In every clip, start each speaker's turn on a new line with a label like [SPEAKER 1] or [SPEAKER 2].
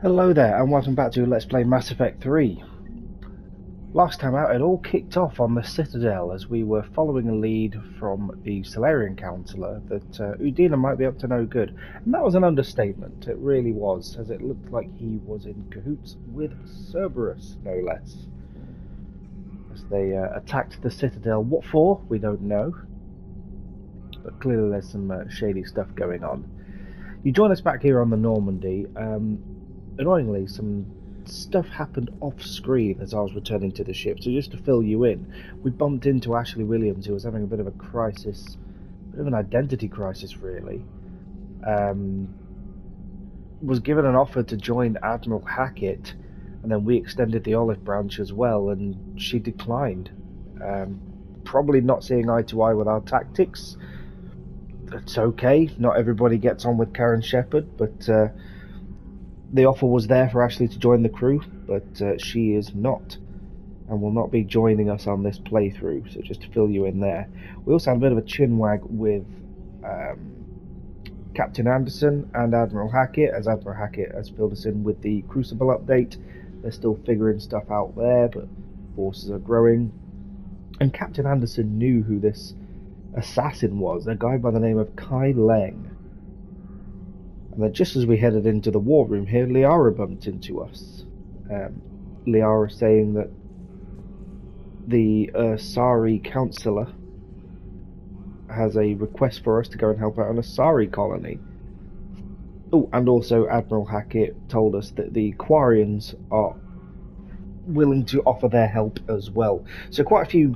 [SPEAKER 1] Hello there, and welcome back to Let's Play Mass Effect 3. Last time out, it all kicked off on the Citadel as we were following a lead from the Salarian councillor that Udina might be up to no good. And that was an understatement, it really was, as it looked like he was in cahoots with Cerberus, no less. As they attacked the Citadel. What for? We don't know. But clearly there's some shady stuff going on. You join us back here on the Normandy. Annoyingly, some stuff happened off screen as I was returning to the ship, so just to fill you in, we bumped into Ashley Williams, who was having a bit of a crisis, a bit of an identity crisis really. Was given an offer to join Admiral Hackett, and then we extended the olive branch as well, and she declined. Probably not seeing eye to eye with our tactics. It's okay, not everybody gets on with Karen Shepard, but the offer was there for Ashley to join the crew, but she is not, and will not be joining us on this playthrough, so just to fill you in there. We also had a bit of a chinwag with Captain Anderson and Admiral Hackett, as Admiral Hackett has filled us in with the Crucible update. They're still figuring stuff out there, but forces are growing. And Captain Anderson knew who this assassin was, a guy by the name of Kai Leng. And then just as we headed into the war room here, Liara bumped into us. Liara saying that the Asari councillor has a request for us to go and help out an Asari colony. Oh, and also Admiral Hackett told us that the Quarians are willing to offer their help as well. So quite a few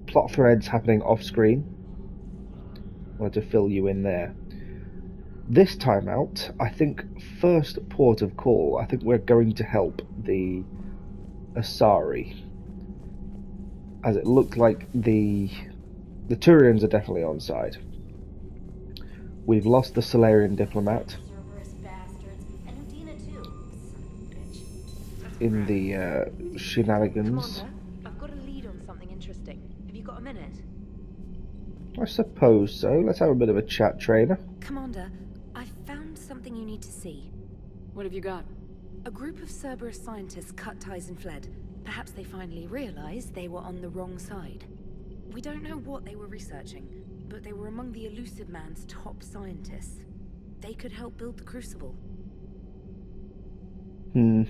[SPEAKER 1] plot threads happening off screen. I wanted to fill you in there. This time out, I think first port of call, I think we're going to help the Asari, as it looked like the Turians are definitely on side. We've lost the Salarian diplomat in the shenanigans.
[SPEAKER 2] Commander, I've got a lead on something interesting. Have you got a minute?
[SPEAKER 1] I suppose so. Let's have a bit of a chat, trainer.
[SPEAKER 3] Commander, I've found something you need to see.
[SPEAKER 4] What have you got?
[SPEAKER 3] A group of Cerberus scientists cut ties and fled. Perhaps they finally realized they were on the wrong side. We don't know what they were researching, but they were among the Elusive Man's top scientists. They could help build the Crucible.
[SPEAKER 1] Don't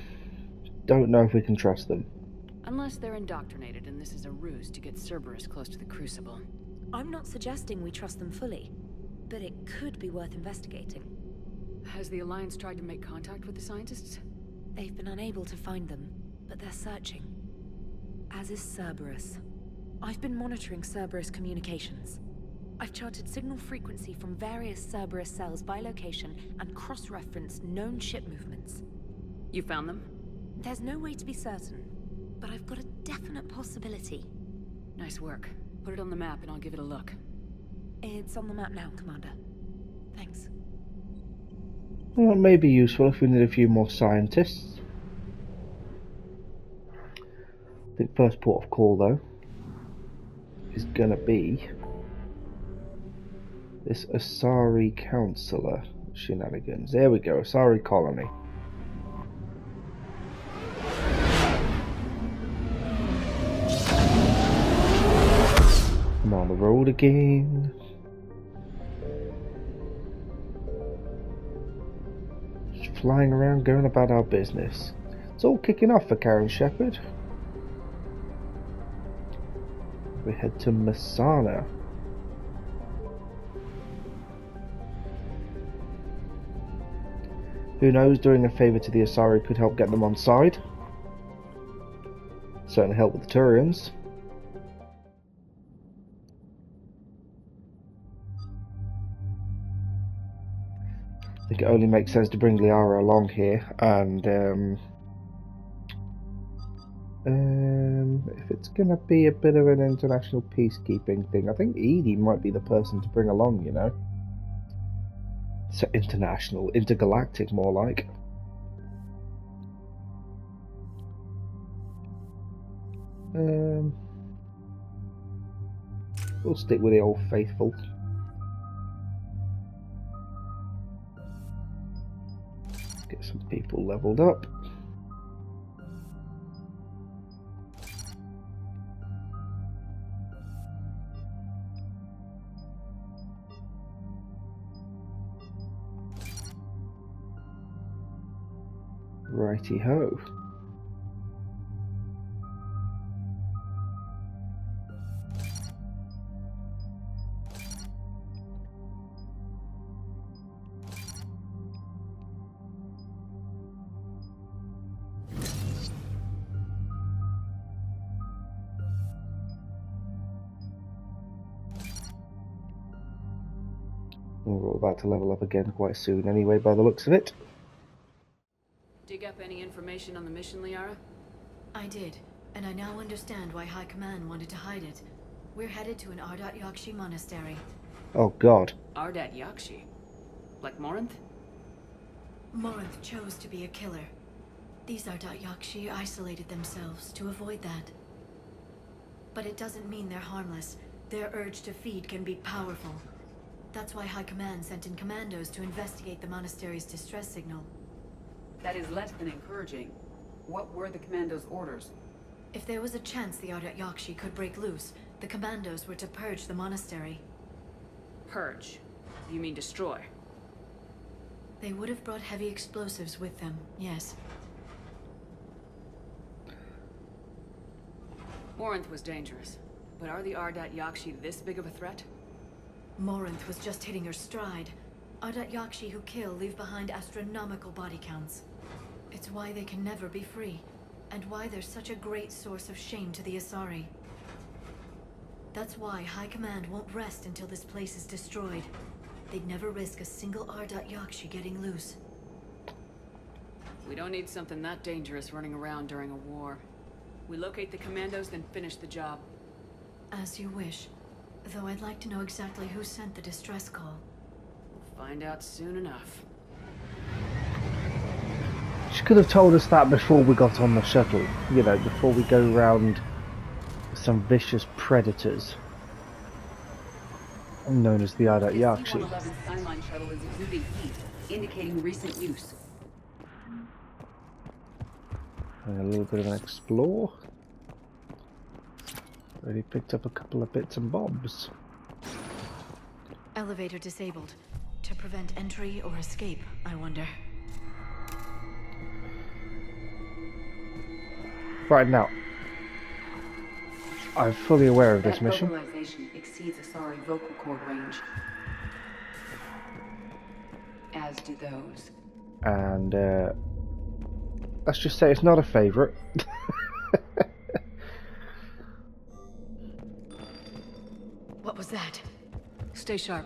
[SPEAKER 1] know if we can trust them.
[SPEAKER 4] Unless they're indoctrinated and this is a ruse to get Cerberus close to the Crucible.
[SPEAKER 3] I'm not suggesting we trust them fully, but it could be worth investigating.
[SPEAKER 4] Has the Alliance tried to make contact with the scientists?
[SPEAKER 3] They've been unable to find them, but they're searching. As is Cerberus. I've been monitoring Cerberus communications. I've charted signal frequency from various Cerberus cells by location and cross-referenced known ship movements.
[SPEAKER 4] You found them?
[SPEAKER 3] There's no way to be certain, but I've got a definite possibility.
[SPEAKER 4] Nice work. Put it on the map and I'll give it a look.
[SPEAKER 3] It's on the map now, Commander. Thanks.
[SPEAKER 1] Well, it may be useful if we need a few more scientists. I think first port of call, though, is gonna be this Asari councillor shenanigans. There we go, Asari colony. I'm on the road again. Just flying around, going about our business. It's all kicking off for Karen Shepard. We head to Masana. Who knows, doing a favour to the Asari could help get them on side. Certainly help with the Turians. I think it only makes sense to bring Liara along here, and if it's going to be a bit of an international peacekeeping thing, I think Edie might be the person to bring along, you know. So international, intergalactic more like. We'll stick with the old faithful. Get some people leveled up. Righty ho. We're about to level up again quite soon anyway, by the looks of it.
[SPEAKER 4] Dig up any information on the mission, Liara?
[SPEAKER 3] I did, and I now understand why High Command wanted to hide it. We're headed to an Ardat Yakshi monastery.
[SPEAKER 1] Oh god.
[SPEAKER 4] Ardat Yakshi? Like Morinth?
[SPEAKER 3] Morinth chose to be a killer. These Ardat Yakshi isolated themselves to avoid that. But it doesn't mean they're harmless. Their urge to feed can be powerful. That's why High Command sent in commandos to investigate the monastery's distress signal.
[SPEAKER 4] That is less than encouraging. What were the commandos' orders?
[SPEAKER 3] If there was a chance the Ardat Yakshi could break loose, the commandos were to purge the monastery.
[SPEAKER 4] Purge? You mean destroy?
[SPEAKER 3] They would have brought heavy explosives with them, yes.
[SPEAKER 4] Morinth was dangerous, but are the Ardat Yakshi this big of a threat?
[SPEAKER 3] Morinth was just hitting her stride. Ardat Yakshi who kill leave behind astronomical body counts. It's why they can never be free, and why they're such a great source of shame to the Asari. That's why High Command won't rest until this place is destroyed. They'd never risk a single Ardat Yakshi getting loose.
[SPEAKER 4] We don't need something that dangerous running around during a war. We locate the commandos, then finish the job.
[SPEAKER 3] As you wish. Though I'd like to know exactly who sent the distress call.
[SPEAKER 4] We'll find out soon enough.
[SPEAKER 1] She could have told us that before we got on the shuttle. You know, before we go round some vicious predators known as the Ardat Yakshi.
[SPEAKER 4] The C-111 Skyline shuttle is exuding heat, indicating recent use.
[SPEAKER 1] And a little bit of an explore. Already picked up a couple of bits and bobs.
[SPEAKER 3] Elevator disabled. To prevent entry or escape, I wonder.
[SPEAKER 1] Right now, I'm fully aware of this mission.
[SPEAKER 4] Vocalization exceeds Asari vocal cord range. As do those.
[SPEAKER 1] And let's just say it's not a favourite.
[SPEAKER 3] What was that?
[SPEAKER 4] Stay sharp.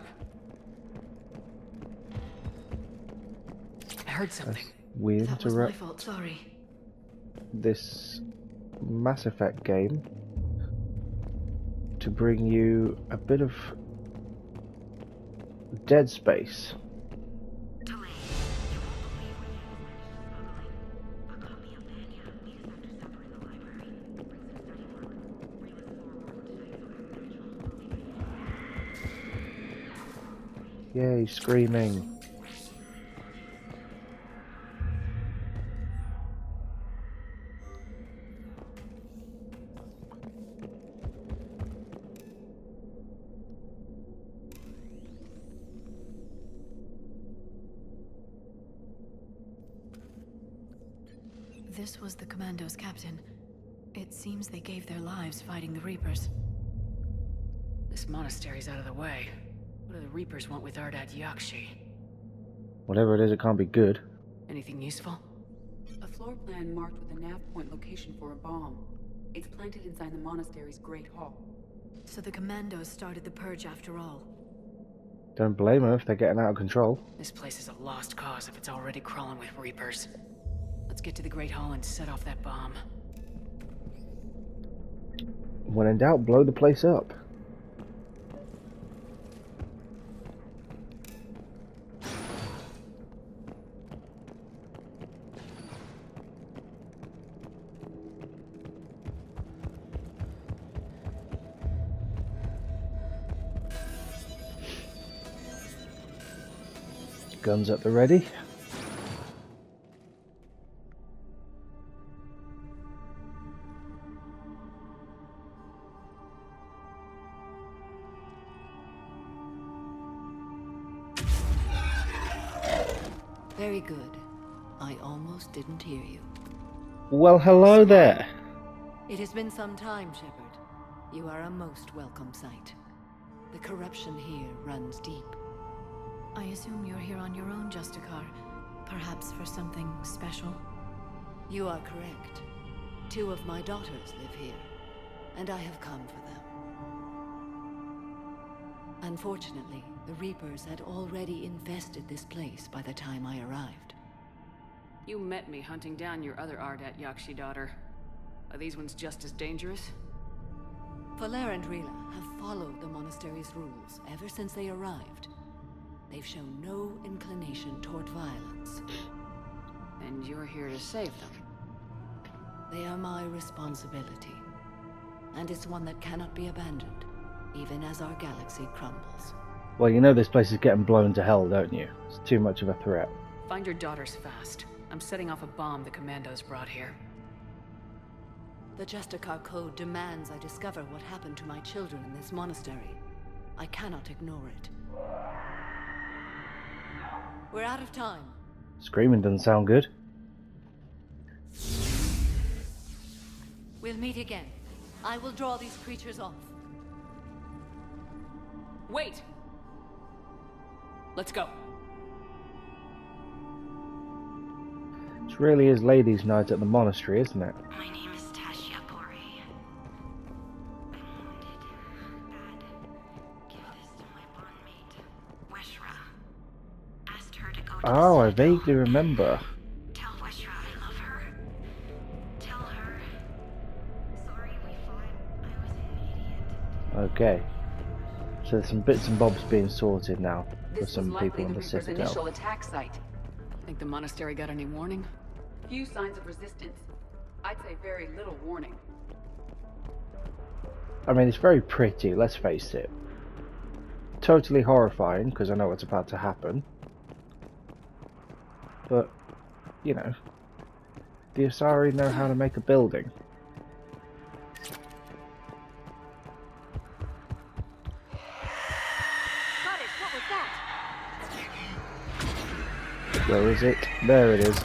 [SPEAKER 4] I heard something.
[SPEAKER 1] We
[SPEAKER 3] That was my
[SPEAKER 1] interrupt
[SPEAKER 3] fault, sorry.
[SPEAKER 1] this Mass Effect game to bring you a bit of Dead Space. Yay, screaming.
[SPEAKER 3] This was the Commando's captain. It seems they gave their lives fighting the Reapers.
[SPEAKER 4] This monastery's out of the way. What do the Reapers want with Ardat Yakshi?
[SPEAKER 1] Whatever it is, it can't be good.
[SPEAKER 4] Anything useful?
[SPEAKER 5] A floor plan marked with a nav point location for a bomb. It's planted inside the monastery's Great Hall.
[SPEAKER 3] So the Commandos started the purge after all.
[SPEAKER 1] Don't blame them if they're getting out of control.
[SPEAKER 4] This place is a lost cause if it's already crawling with Reapers. Let's get to the Great Hall and set off that bomb.
[SPEAKER 1] When in doubt, blow the place up. Guns at the ready.
[SPEAKER 6] Very good. I almost didn't hear you.
[SPEAKER 1] Well, hello there.
[SPEAKER 6] It has been some time, Shepard. You are a most welcome sight. The corruption here runs deep. I assume you're here on your own, Justicar. Perhaps for something special? You are correct. 2 of my daughters live here, and I have come for them. Unfortunately, the Reapers had already infested this place by the time I arrived.
[SPEAKER 4] You met me hunting down your other Ardat Yakshi daughter. Are these ones just as dangerous?
[SPEAKER 6] Valer and Rila have followed the monastery's rules ever since they arrived. They've shown no inclination toward violence.
[SPEAKER 4] And you're here to save them.
[SPEAKER 6] They are my responsibility. And it's one that cannot be abandoned, even as our galaxy crumbles.
[SPEAKER 1] Well, you know this place is getting blown to hell, don't you? It's too much of a threat.
[SPEAKER 4] Find your daughters fast. I'm setting off a bomb the commandos brought here.
[SPEAKER 6] The Justicar Code demands I discover what happened to my children in this monastery. I cannot ignore it. We're out of time.
[SPEAKER 1] Screaming doesn't sound good.
[SPEAKER 6] We'll meet again. I will draw these creatures off.
[SPEAKER 4] Wait! Let's go.
[SPEAKER 1] This really is ladies' night at the monastery, isn't it?
[SPEAKER 7] My name is Tasha Pori. I'm wounded. Bad. Give this to my bondmate, Weshra. Asked her to go to
[SPEAKER 1] Oh, I
[SPEAKER 7] the Citadel.
[SPEAKER 1] vaguely remember.
[SPEAKER 7] Tell Weshra I love her. Tell her. Sorry we fought. I was an idiot.
[SPEAKER 1] Okay. So there's some bits and bobs being sorted now for
[SPEAKER 5] This was
[SPEAKER 1] some
[SPEAKER 5] likely
[SPEAKER 1] people in
[SPEAKER 5] the
[SPEAKER 1] the
[SPEAKER 5] Reaper's initial
[SPEAKER 1] Citadel.
[SPEAKER 5] attack site.
[SPEAKER 4] Think the monastery got any warning?
[SPEAKER 5] Few signs of resistance. I'd say very little warning.
[SPEAKER 1] I mean, it's very pretty, let's face it. Totally horrifying, because I know what's about to happen. But, you know, the Asari know how to make a building.
[SPEAKER 2] Goddess, what was that?
[SPEAKER 1] Where is it? There it is.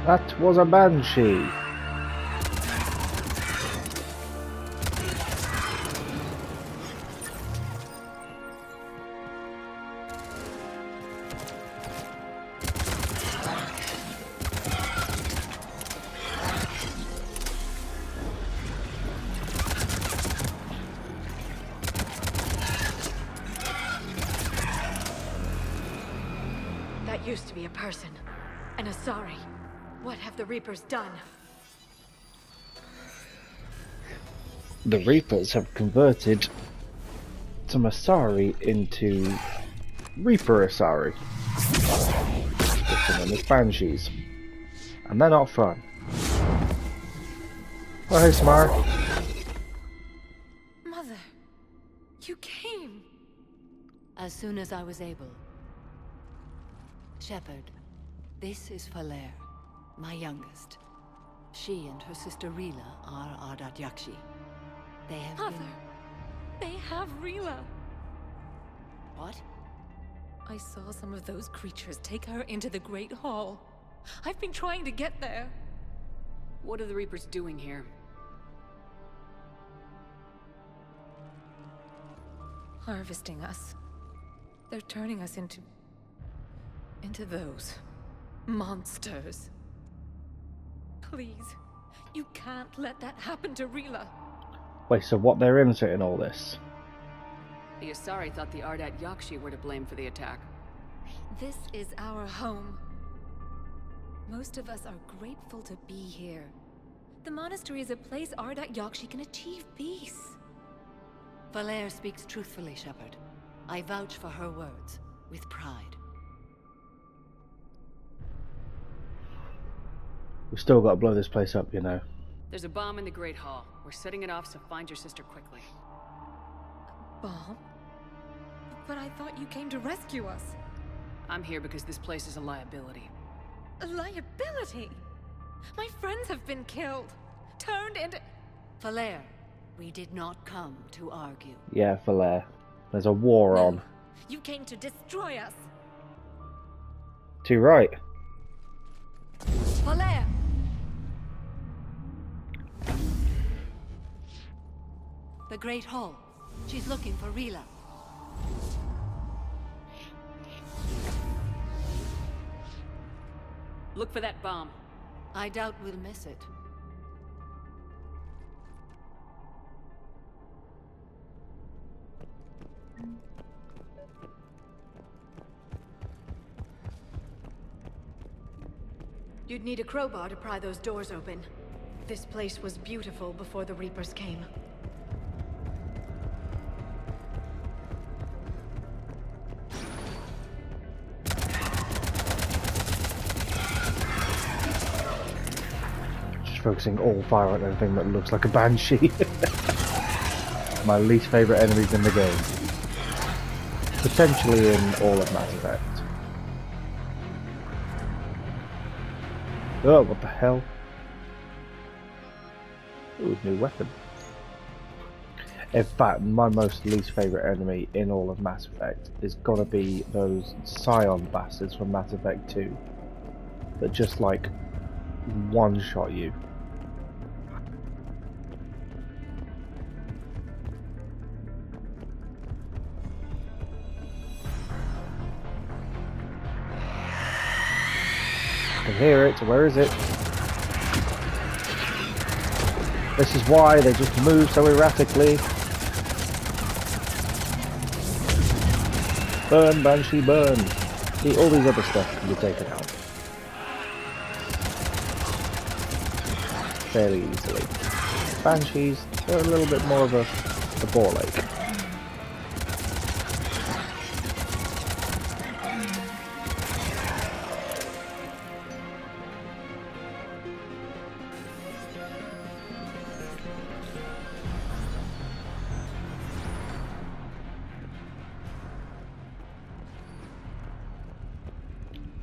[SPEAKER 1] That was a banshee.
[SPEAKER 2] That used to be a person. An Asari. What have the Reapers done?
[SPEAKER 1] The Reapers have converted some Asari into Reaper Asari. Just them as banshees. And they're not fun. Oh, hey, Samara.
[SPEAKER 3] Mother, you came.
[SPEAKER 6] As soon as I was able. Shepard, this is Valer, my youngest. She and her sister Rila are Ardat Yakshi. They have
[SPEAKER 3] Mother,
[SPEAKER 6] been...
[SPEAKER 3] they have Rila.
[SPEAKER 6] What?
[SPEAKER 3] I saw some of those creatures take her into the Great Hall. I've been trying to get there.
[SPEAKER 4] What are the Reapers doing here?
[SPEAKER 3] Harvesting us. They're turning us into those monsters. Please, you can't let that happen to Rila.
[SPEAKER 1] Wait, so what they're into in all this?
[SPEAKER 4] The Asari thought the Ardat Yakshi were to blame for the attack.
[SPEAKER 3] This is our home. Most of us are grateful to be here. The monastery is a place Ardat Yakshi can achieve peace.
[SPEAKER 6] Valer speaks truthfully, Shepard. I vouch for her words, with pride.
[SPEAKER 1] We've still got to blow this place up, you know.
[SPEAKER 4] There's a bomb in the Great Hall. We're setting it off, so find your sister quickly.
[SPEAKER 3] Bomb? But I thought you came to rescue us.
[SPEAKER 4] I'm here because this place is a liability.
[SPEAKER 3] A liability? My friends have been killed. Turned into...
[SPEAKER 6] Valer, We did not come to argue.
[SPEAKER 1] Yeah, Valair. There's a war on.
[SPEAKER 3] You came to destroy us.
[SPEAKER 1] Too right.
[SPEAKER 2] Valair!
[SPEAKER 6] The Great Hall. She's looking for Rila.
[SPEAKER 4] Look for that bomb.
[SPEAKER 6] I doubt we'll miss it.
[SPEAKER 2] You'd need a crowbar to pry those doors open. This place was beautiful before the Reapers came.
[SPEAKER 1] Just focusing all fire on anything that looks like a banshee. My least favourite enemies in the game. Potentially in all of Mass Effect. Oh, what the hell? Ooh, new weapon. In fact, my most least favourite enemy in all of Mass Effect is gotta be those Scion bastards from Mass Effect 2 that just like one-shot you. I can hear it. Where is it? This is why they just move so erratically. Burn, Banshee, burn. See, all these other stuff can be taken out fairly easily. Banshees, they're a little bit more of a ball ache.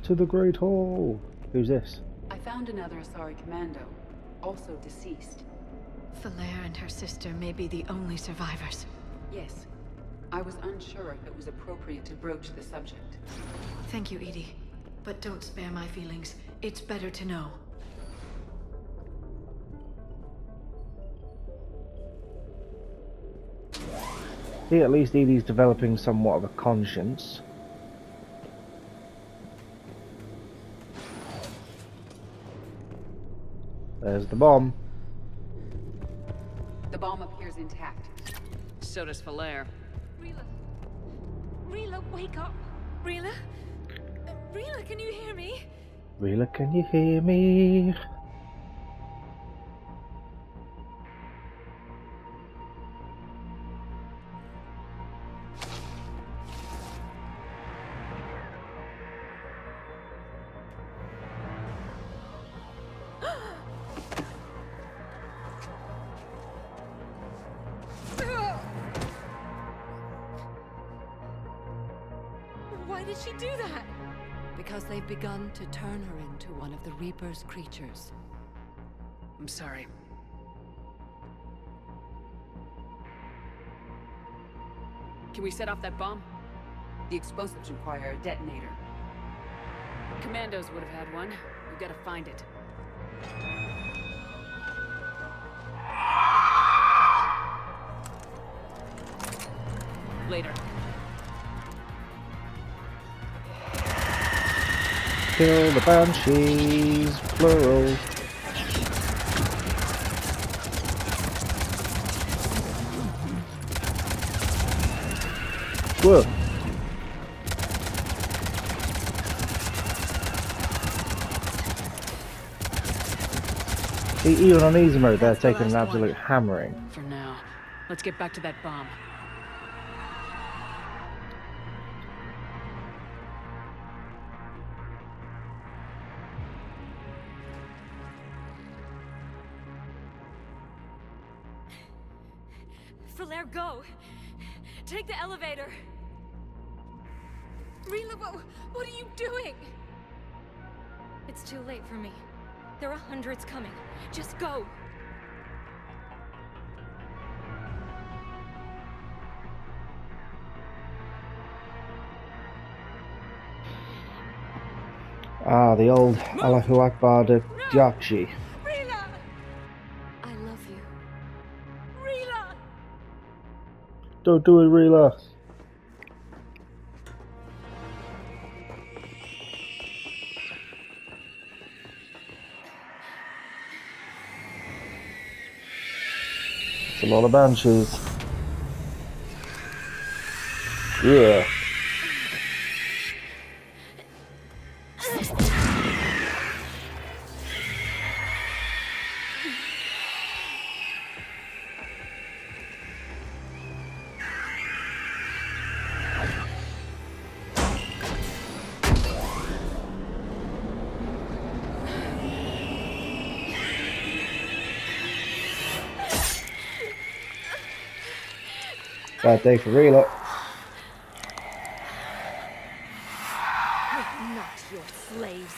[SPEAKER 1] To the Great Hall. Who's this?
[SPEAKER 5] I found another Asari commando, also deceased.
[SPEAKER 2] Valair and her sister may be the only survivors.
[SPEAKER 5] Yes. I was unsure if it was appropriate to broach the subject.
[SPEAKER 2] Thank you, Edie. But don't spare my feelings. It's better to know.
[SPEAKER 1] See, at least Edie's developing somewhat of a conscience. There's the bomb.
[SPEAKER 5] The bomb appears intact.
[SPEAKER 4] So does Valair.
[SPEAKER 3] Rila. Rila, wake up. Rila? Rila, can you hear me?
[SPEAKER 1] Rila, can you hear me?
[SPEAKER 3] Why did she do that?
[SPEAKER 6] Because they've begun to turn her into one of the Reaper's creatures.
[SPEAKER 4] I'm sorry. Can we set off that bomb?
[SPEAKER 5] The explosives require a detonator.
[SPEAKER 4] Commandos would have had one. We've got to find it. Later.
[SPEAKER 1] Kill the banshees, plural. Whoa. See, even on easy mode, they're taking an absolute hammering.
[SPEAKER 4] For now. Let's get back to that bomb.
[SPEAKER 3] Valair, go! Take the elevator! Rila, what are you doing? It's too late for me. There are hundreds coming. Just go!
[SPEAKER 1] Ah, the old Allahu Akbar de Yakshi.
[SPEAKER 6] Rila! I love you. Rila!
[SPEAKER 1] Don't do it, Rila. It's a lot of banshees. Yeah. Bad day for Rila.
[SPEAKER 3] We're not your slaves.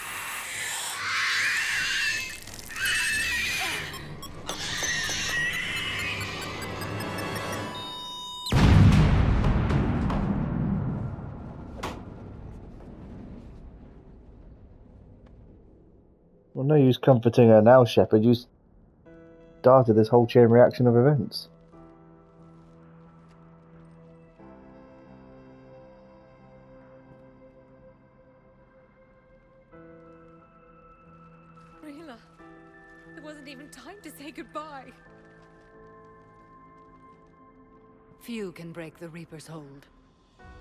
[SPEAKER 1] Well, no use comforting her now, Shepard. You started this whole chain reaction of events.
[SPEAKER 3] Rila, there wasn't even time to say goodbye.
[SPEAKER 6] Few can break the Reaper's hold.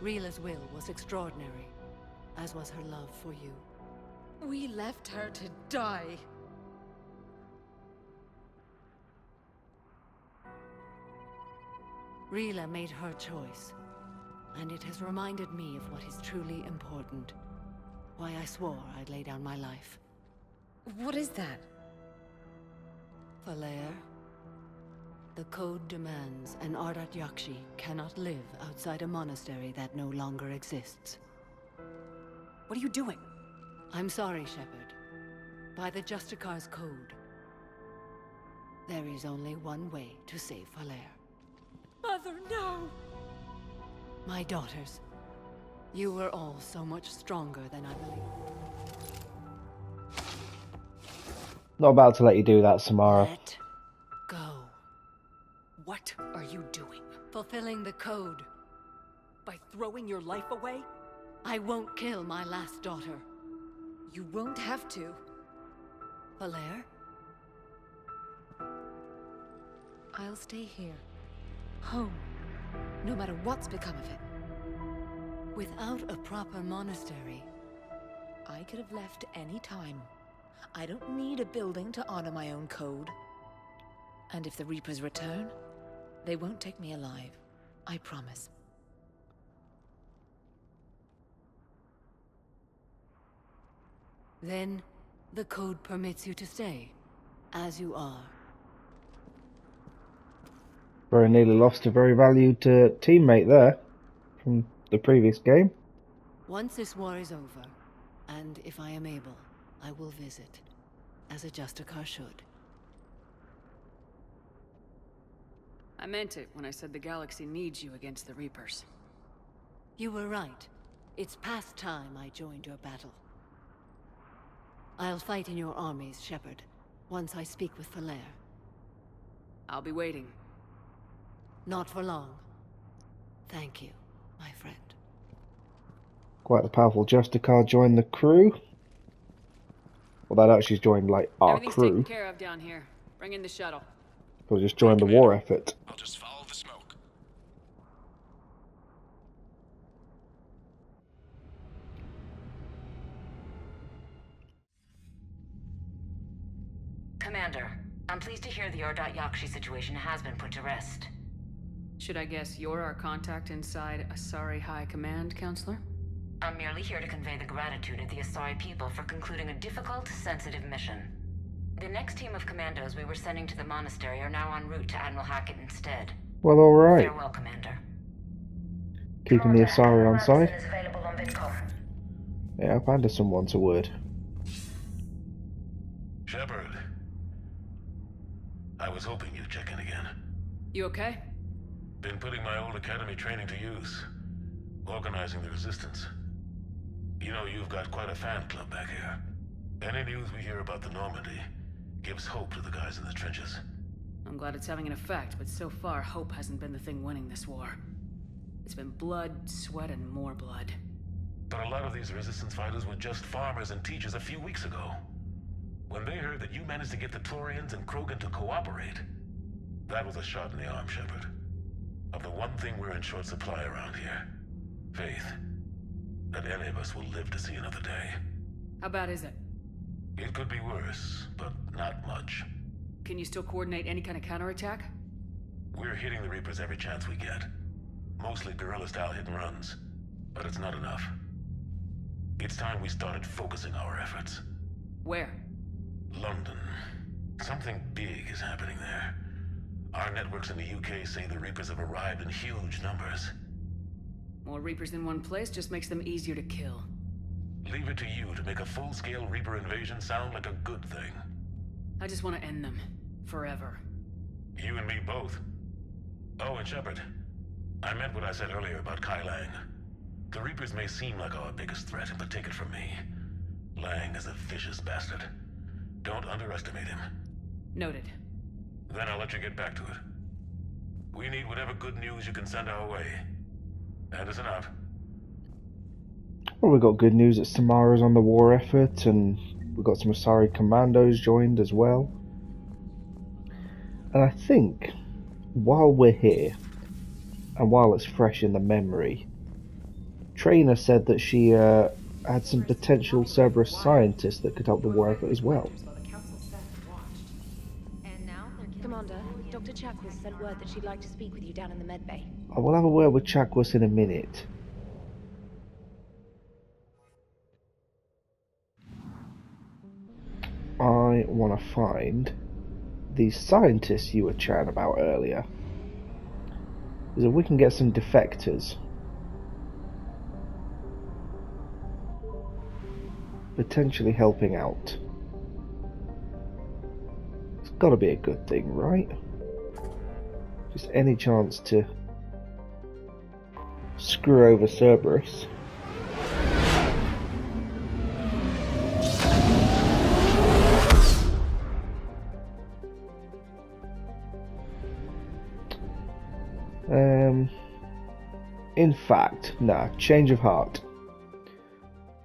[SPEAKER 6] Rila's will was extraordinary, as was her love for you.
[SPEAKER 3] We left her to die.
[SPEAKER 6] Rila made her choice, and it has reminded me of what is truly important. Why I swore I'd lay down my life.
[SPEAKER 3] What is that?
[SPEAKER 6] Falair, the code demands an Ardat Yakshi cannot live outside a monastery that no longer exists.
[SPEAKER 4] What are you doing?
[SPEAKER 6] I'm sorry, Shepard. By the Justicar's code, there is only one way to save Falair.
[SPEAKER 3] Mother, no!
[SPEAKER 6] My daughters, you were all so much stronger than I believed.
[SPEAKER 1] Not about to let you do that, Samara.
[SPEAKER 6] Let go.
[SPEAKER 4] What are you doing?
[SPEAKER 6] Fulfilling the code.
[SPEAKER 4] By throwing your life away?
[SPEAKER 6] I won't kill my last daughter.
[SPEAKER 3] You won't have to.
[SPEAKER 6] Falair?
[SPEAKER 3] I'll stay here. Home. No matter what's become of it.
[SPEAKER 6] Without a proper monastery,
[SPEAKER 3] I could have left any time. I don't need a building to honor my own code. And if the Reapers return, they won't take me alive. I promise.
[SPEAKER 6] then the code permits you to stay, as you are.
[SPEAKER 1] Very nearly lost a very valued teammate there from the previous game.
[SPEAKER 6] Once this war is over, and if I am able, I will visit, as a Justicar should.
[SPEAKER 4] I meant it when I said the galaxy needs you against the Reapers.
[SPEAKER 6] You were right. It's past time I joined your battle. I'll fight in your armies, Shepard, once I speak with Falair.
[SPEAKER 4] I'll be waiting.
[SPEAKER 6] Not for long. Thank you, my friend.
[SPEAKER 1] Quite the powerful Justicar joined the crew. Well, that actually joined, like, our
[SPEAKER 4] Everything's
[SPEAKER 1] crew.
[SPEAKER 4] taken care of down here. Bring in the shuttle.
[SPEAKER 1] Or just joined the war effort.
[SPEAKER 8] I'll just follow the smoke.
[SPEAKER 9] Commander, I'm pleased to hear the Ardat Yakshi situation has been put to rest.
[SPEAKER 4] Should I guess you're our contact inside Asari High Command, Counselor?
[SPEAKER 9] I'm merely here to convey the gratitude of the Asari people for concluding a difficult, sensitive mission. The next team of commandos we were sending to the monastery are now en route to Admiral Hackett instead.
[SPEAKER 1] Well, alright.
[SPEAKER 9] Farewell, Commander.
[SPEAKER 1] Keeping the Asari on side.
[SPEAKER 9] Is available on Vidcom.
[SPEAKER 1] Yeah, Anderson wants a word.
[SPEAKER 8] Shepard. I was hoping you'd check in again.
[SPEAKER 4] You okay?
[SPEAKER 8] Been putting my old academy training to use. Organizing the resistance. You know, you've got quite a fan club back here. Any news we hear about the Normandy gives hope to the guys in the trenches.
[SPEAKER 4] I'm glad it's having an effect, but so far, hope hasn't been the thing winning this war. It's been blood, sweat, and more blood.
[SPEAKER 8] But a lot of these resistance fighters were just farmers and teachers a few weeks ago. When they heard that you managed to get the Turians and Krogan to cooperate, that was a shot in the arm, Shepard. Of the one thing we're in short supply around here, faith. That any of us will live to see another day.
[SPEAKER 4] How bad is it?
[SPEAKER 8] It could be worse, but not much.
[SPEAKER 4] Can you still coordinate any kind of counterattack?
[SPEAKER 8] We're hitting the Reapers every chance we get. Mostly guerrilla-style hit-and-runs, but it's not enough. It's time we started focusing our efforts.
[SPEAKER 4] Where?
[SPEAKER 8] London. Something big is happening there. Our networks in the UK say the Reapers have arrived in huge numbers.
[SPEAKER 4] More Reapers in one place just makes them easier to kill.
[SPEAKER 8] Leave it to you to make a full-scale Reaper invasion sound like a good thing.
[SPEAKER 4] I just want to end them. Forever.
[SPEAKER 8] You and me both. Oh, and Shepard, I meant what I said earlier about Kai Lang. The Reapers may seem like our biggest threat, but take it from me. Lang is a vicious bastard. Don't underestimate him.
[SPEAKER 4] Noted.
[SPEAKER 8] Then I'll let you get back to it. We need whatever good news you can send our way. That is enough.
[SPEAKER 1] Well, we got good news that Samara's on the war effort, and we got some Asari commandos joined as well. And I think, while we're here, and while it's fresh in the memory, Trainer said that she had some potential Cerberus scientists that could help the war effort as well.
[SPEAKER 3] Commander, Dr. Chakwas sent word that she'd like to speak with you down in the medbay.
[SPEAKER 1] I will have a word with Chakwas in a minute. I want to find these scientists you were chatting about earlier. Because if we can get some defectors, potentially helping out, it's got to be a good thing, right? Just any chance to screw over Cerberus. In fact, nah, change of heart.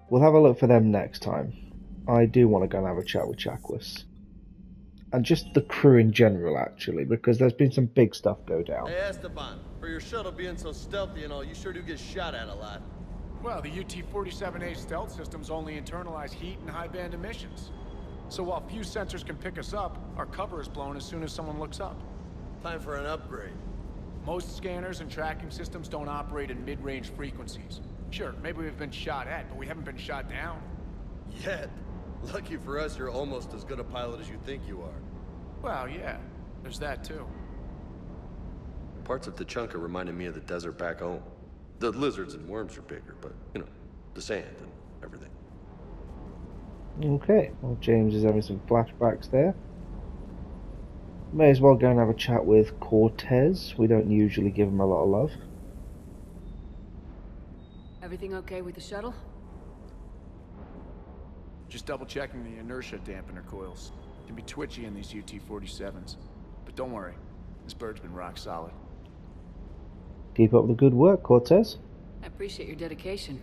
[SPEAKER 1] We'll have a look for them next time. I do want to go and have a chat with Chakwas. And just the crew in general, actually, because there's been some big stuff go down.
[SPEAKER 10] Hey, Esteban, for your shuttle being so stealthy and all, you sure do get shot at a lot.
[SPEAKER 11] Well, the UT-47A stealth systems only internalize heat and high-band emissions. So while few sensors can pick us up, our cover is blown as soon as someone looks up.
[SPEAKER 10] Time for an upgrade.
[SPEAKER 11] Most scanners and tracking systems don't operate in mid-range frequencies. Sure, maybe we've been shot at, but we haven't been shot down.
[SPEAKER 10] Yet. Lucky for us, you're almost as good a pilot as you think you are.
[SPEAKER 11] Well, yeah. There's that, too.
[SPEAKER 10] Parts of Tachanka reminded me of the desert back home. The lizards and worms are bigger, but, you know, the sand and everything.
[SPEAKER 1] Okay, well, James is having some flashbacks there. May as well go and have a chat with Cortez. We don't usually give him a lot of love.
[SPEAKER 4] Everything okay with the shuttle?
[SPEAKER 11] Just double-checking the inertia dampener coils. Can be twitchy in these UT-47s. But don't worry, this bird's been rock solid.
[SPEAKER 1] Keep up the good work, Cortez.
[SPEAKER 4] I appreciate your dedication.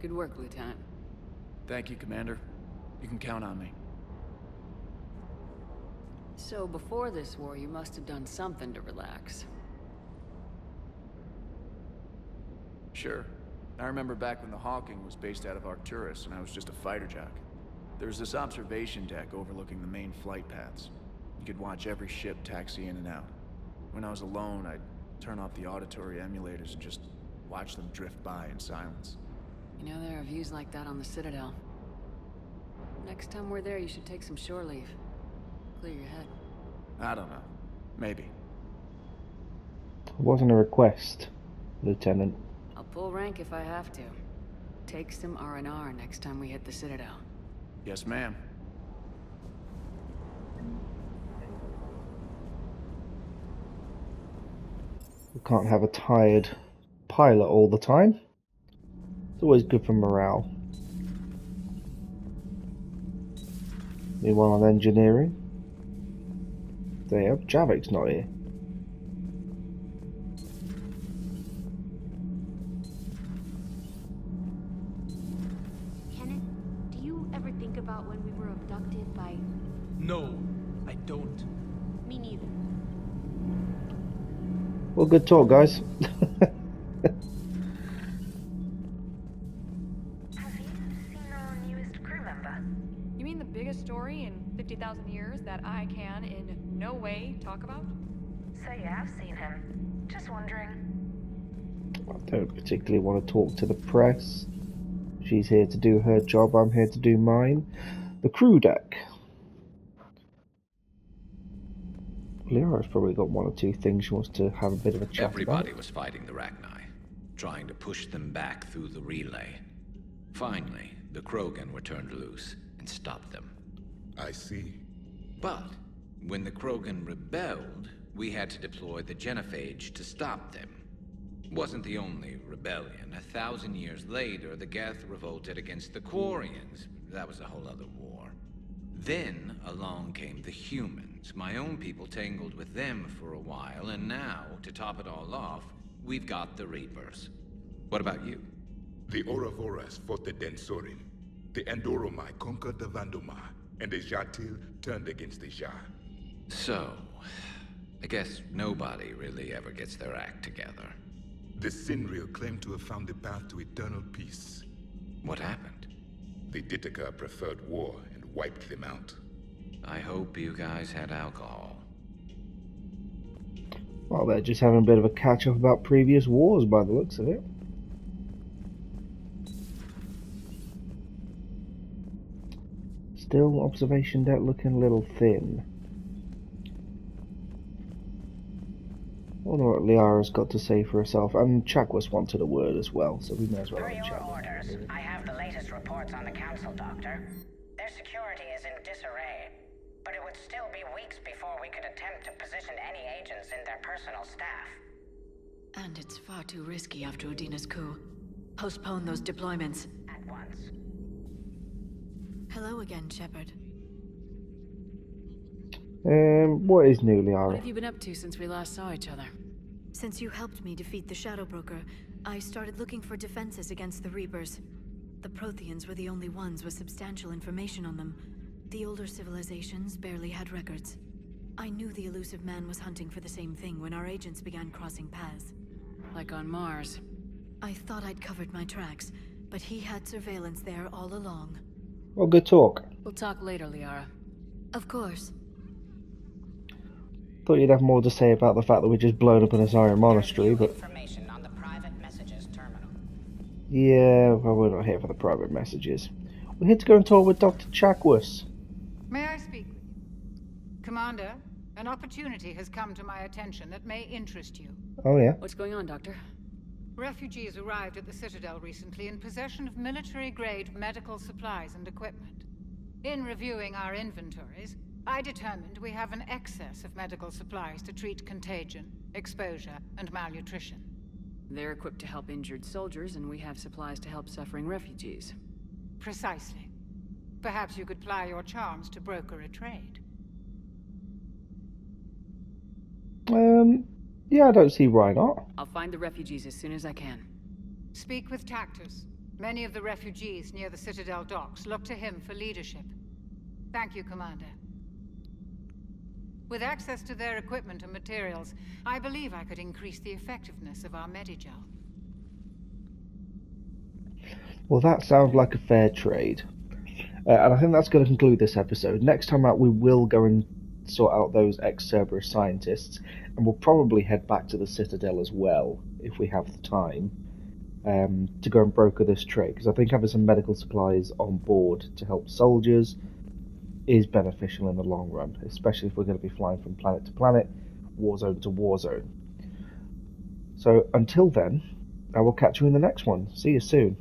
[SPEAKER 4] Good work, Lieutenant.
[SPEAKER 11] Thank you, Commander. You can count on me.
[SPEAKER 4] So before this war, you must have done something to relax.
[SPEAKER 11] Sure. I remember back when the Hawking was based out of Arcturus and I was just a fighter jock. There was this observation deck overlooking the main flight paths. You could watch every ship taxi in and out. When I was alone, I'd turn off the auditory emulators and just watch them drift by in silence.
[SPEAKER 4] You know, there are views like that on the Citadel. Next time we're there, you should take some shore leave. Clear your head.
[SPEAKER 11] I don't know. Maybe.
[SPEAKER 1] It wasn't a request, Lieutenant.
[SPEAKER 4] I'll pull rank if I have to. Take some R&R next time we hit the Citadel.
[SPEAKER 11] Yes, ma'am.
[SPEAKER 1] We can't have a tired pilot all the time. It's always good for morale. Meanwhile on engineering, there, Javik's not here.
[SPEAKER 12] Kenneth, do you ever think about when we were abducted by...
[SPEAKER 13] No, I don't.
[SPEAKER 12] Me neither.
[SPEAKER 1] Well, good talk, guys.
[SPEAKER 14] You mean the biggest story in 50,000 years that I can in no way talk about?
[SPEAKER 7] So you have seen him. Just wondering.
[SPEAKER 1] I don't particularly want to talk to the press. She's here to do her job, I'm here to do mine. The crew deck. Liara's probably got one or two things she wants to have a bit of a chat
[SPEAKER 15] Everybody
[SPEAKER 1] about.
[SPEAKER 15] was fighting the Rachni, trying to push them back through the relay. Finally, the Krogan were turned loose and stopped them.
[SPEAKER 16] I see.
[SPEAKER 15] But when the Krogan rebelled, we had to deploy the genophage to stop them. Wasn't the only rebellion. 1,000 years later, the Geth revolted against the Quarians. That was a whole other war. Then along came the humans. My own people tangled with them for a while, and now, to top it all off, we've got the Reapers. What about you?
[SPEAKER 16] The Ouroboros fought the Densorin. The Andoromai conquered the Vandomai, and the Jatil turned against the Jah.
[SPEAKER 15] So, I guess nobody really ever gets their act together.
[SPEAKER 16] The Sinreal claimed to have found the path to eternal peace.
[SPEAKER 15] What happened?
[SPEAKER 16] The Ditaka preferred war and wiped them out.
[SPEAKER 15] I hope you guys had alcohol.
[SPEAKER 1] Well, they're just having a bit of a catch-up about previous wars by the looks of it. Still, observation deck looking a little thin. I wonder what Liara's got to say for herself, and Chakwas wanted a word as well, so we may as well have a chat.
[SPEAKER 17] Orders. I have the latest reports on the Council, Doctor. Their security is in disarray, but it would still be weeks before we could attempt to position any agents in their personal staff.
[SPEAKER 2] And it's far too risky after Udina's coup. Postpone those deployments.
[SPEAKER 17] At once.
[SPEAKER 2] Hello again, Shepard.
[SPEAKER 1] What is new, Liara?
[SPEAKER 4] What have you been up to since we last saw each other?
[SPEAKER 2] Since you helped me defeat the Shadow Broker, I started looking for defenses against the Reapers. The Protheans were the only ones with substantial information on them. The older civilizations barely had records. I knew the elusive man was hunting for the same thing when our agents began crossing paths.
[SPEAKER 4] Like on Mars.
[SPEAKER 2] I thought I'd covered my tracks, but he had surveillance there all along.
[SPEAKER 1] Well, good talk.
[SPEAKER 4] We'll talk later, Liara.
[SPEAKER 2] Of course.
[SPEAKER 1] Thought you'd have more to say about the fact that we just blown up an Asari monastery, but...
[SPEAKER 17] Information on the private messages terminal.
[SPEAKER 1] Yeah, well, we're not here for the private messages. We're here to go and talk with Dr. Chakwas.
[SPEAKER 18] May I speak with you? Commander, an opportunity has come to my attention that may interest you.
[SPEAKER 1] Oh, yeah?
[SPEAKER 4] What's going on, Doctor?
[SPEAKER 18] Refugees arrived at the Citadel recently in possession of military-grade medical supplies and equipment. In reviewing our inventories, I determined we have an excess of medical supplies to treat contagion, exposure, and malnutrition.
[SPEAKER 4] They're equipped to help injured soldiers, and we have supplies to help suffering refugees.
[SPEAKER 18] Precisely. Perhaps you could ply your charms to broker a trade.
[SPEAKER 1] Yeah, I don't see why not.
[SPEAKER 4] I'll find the refugees as soon as I can.
[SPEAKER 18] Speak with Tactus. Many of the refugees near the Citadel docks look to him for leadership. Thank you, Commander. With access to their equipment and materials, I believe I could increase the effectiveness of our Medigel.
[SPEAKER 1] Well, that sounds like a fair trade. And I think that's going to conclude this episode. Next time out, we will go and sort out those ex-Cerberus scientists, and we'll probably head back to the Citadel as well, if we have the time, to go and broker this trade, because I think having some medical supplies on board to help soldiers is beneficial in the long run, especially if we're going to be flying from planet to planet, warzone to warzone. So until then, I will catch you in the next one. See you soon.